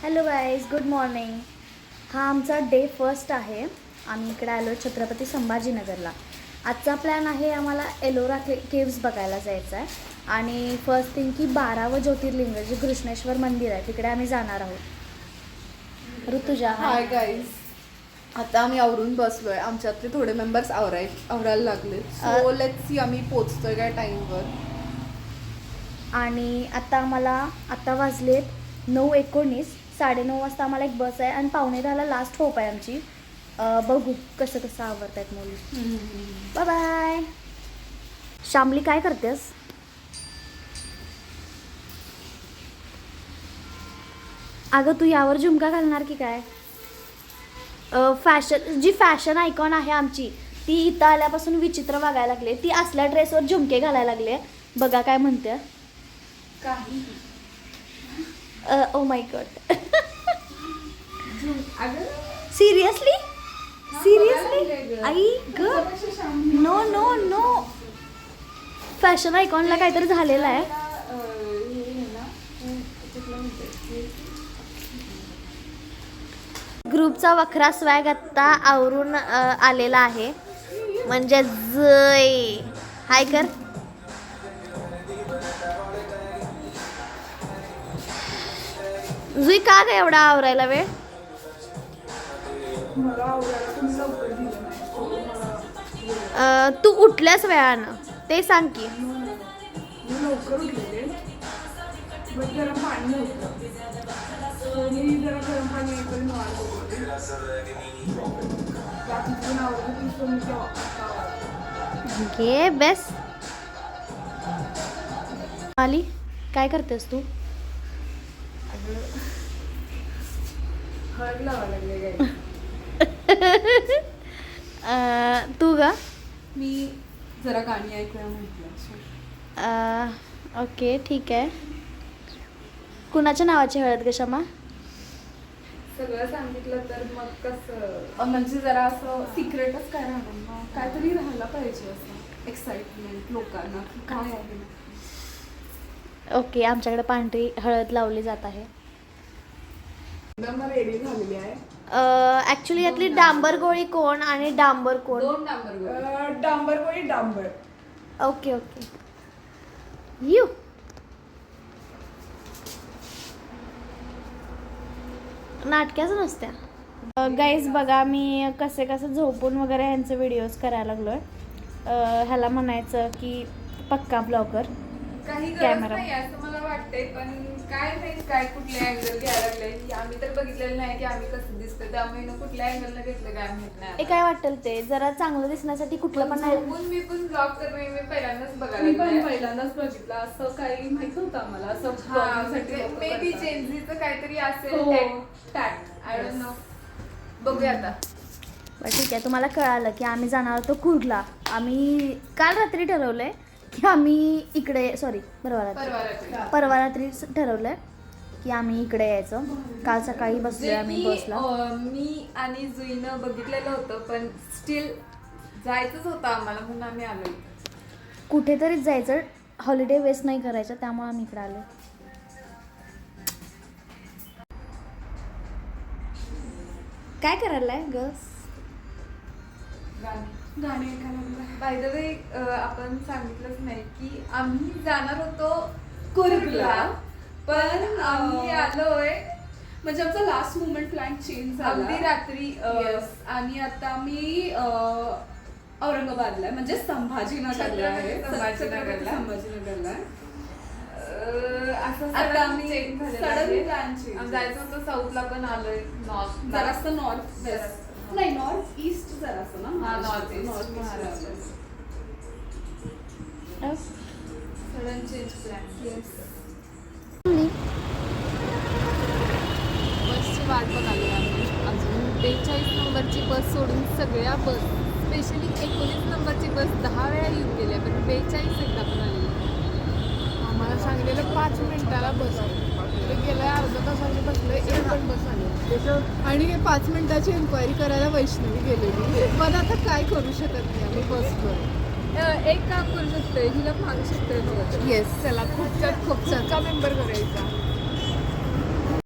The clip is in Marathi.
Hello guys, good morning. हा आमचा डे फर्स्ट आहे. आम्ही इकडे आलो छत्रपती संभाजीनगरला. आजचा प्लॅन आहे आम्हाला एलोरा केव्स बघायला जायचं आहे. आणि फर्स्ट थिंग की 12वं ज्योतिर्लिंग जे कृष्णेश्वर मंदिर आहे तिकडे आम्ही जाणार आहोत. Rutuja, hi guys. आता आम्ही आवरून बसलोय. आमच्यातले थोडे मेंबर्स आवरायला लागले. सो लेट्स सी आम्ही पोचतोय काय टाईमवर. आणि आता वाजलेत 9:19. 9:30 वाजता आम्हाला एक बस आहे आणि 9:45ला लास्ट होप आहे आमची. बघू कसं आवरत आहेत मुली. Bye bye. श्यामली काय करतेस? अगं तू यावर झुमका घालणार की काय? फॅशन आयकॉन आहे आमची ती इथं आल्यापासून विचित्र वागायला लागले. ती असल्या ड्रेसवर झुमके घालायला लागले. बघा काय म्हणते. Oh my God. सिरियसली आई ग. No no no. फॅशन आयकॉनला काहीतरी झालेलं आहे. ग्रुपचा वखरा स्वॅग आत्ता आवरून आलेला आहे. म्हणजे जय हाय कर. जुई का ग एवढा आवरायला वेळ? तू उठल्यास वेळानं ते सांग की. घे बेस. आली काय करतेस तू? तू ग? मी जरा गाणी ऐकूया म्हटलं. ओके ठीक आहे. कुणाच्या नावाची हळद ग क्षमा? सगळं सांगितलं तर मग कसं म्हणजे जरा असं सिक्रेटच काय राहणार ना. काहीतरी राहायला पाहिजे असं एक्साइटमेंट लोकांना की काय आहे. ओके आमच्याकडे पांढरी हळद लावली जात आहे. रेडी झालेली आहे. ऍक्च्युली यातली डांबर गोळी कोण आणि डांबर कोण? डांबर गोळी डांबर. Okay okay. यू नाटक्याच नसत्या. गाईज बघा मी कसे झोपून वगैरे ह्यांचे व्हिडिओज करायला लागलोय. ह्याला म्हणायचं की पक्का ब्लॉगर. काही गरज नाही असं मला वाटतंय. पण काय नाही काय कुठले अँगल घ्यायला लागले. आम्ही तर बघितलेलं नाही की आम्ही कसं दिसतो. त्यामुळे कुठल्या अँगलनं घेतलं काय माहित नाही. हे काय वाटेल ते जरा चांगलं दिसण्यासाठी कुठलं पण नाही. मी पण ब्लॉग करणे मी पहिल्यांदाच पहिल्यांदाच बघितलं. असं काही माहित नव्हतं आम्हाला. असं मे बी चेंजीचं काहीतरी असेल. I don't know. बघूया आता. ठीक आहे. तुम्हाला कळालं की आम्ही जाणार होतो कुर्ला. आम्ही काल रात्री ठरवलंय की आम्ही इकडे परवा रात्री ठरवलंय की आम्ही इकडे यायचं. काल सकाळी बसलोय आम्ही बसला. मी आणि जुईनं बघितलेलं होतं पण स्टील जायचंच होतं आम्हाला म्हणून आम्ही आलो. कुठेतरीच जायचं. हॉलिडे वेस्ट नाही करायचं त्यामुळे आम्ही इकडे आलो. काय करायलाय गर्ल्स? गाणे बाय द वे आपण सांगितलंच नाही की आम्ही जाणार होतो कुर्ला पण आम्ही आलोय. म्हणजे आमचा लास्ट मोमेंट प्लॅन चेंज झाला अगदी रात्री. आणि आता आम्ही औरंगाबादला म्हणजे संभाजीनगरला आहे. संभाजीनगरला असं आता आम्ही सडन प्लॅन चेंज. जायचं होतं साऊथला पण आलोय. नॉर्थ जरासं नॉर्थ वेस्ट नाही नॉर्थ ईस्ट जरासं ना. North Maharashtra sudden change plan. बसची वाट बघाली आम्ही. अजून 42 नंबरची बस सोडून सगळ्या बस स्पेशली 19 नंबरची बस 10 वेळा येऊन गेल्या पण 42 एकदा पण आलेली. आम्हाला सांगलेलं 5 मिनिटाला बस आहे. गेल्या अर्धा तासाने बसले एक पण बस आली. आणि 5 मिनिटाची एन्क्वायरी करायला वैष्णवी गेलेली. पण आता काय करू शकत नाही आम्ही बसवर. एक काम करू शकतोय हिला मागू शकतोय. येस चला खूप मेंबर करायचा.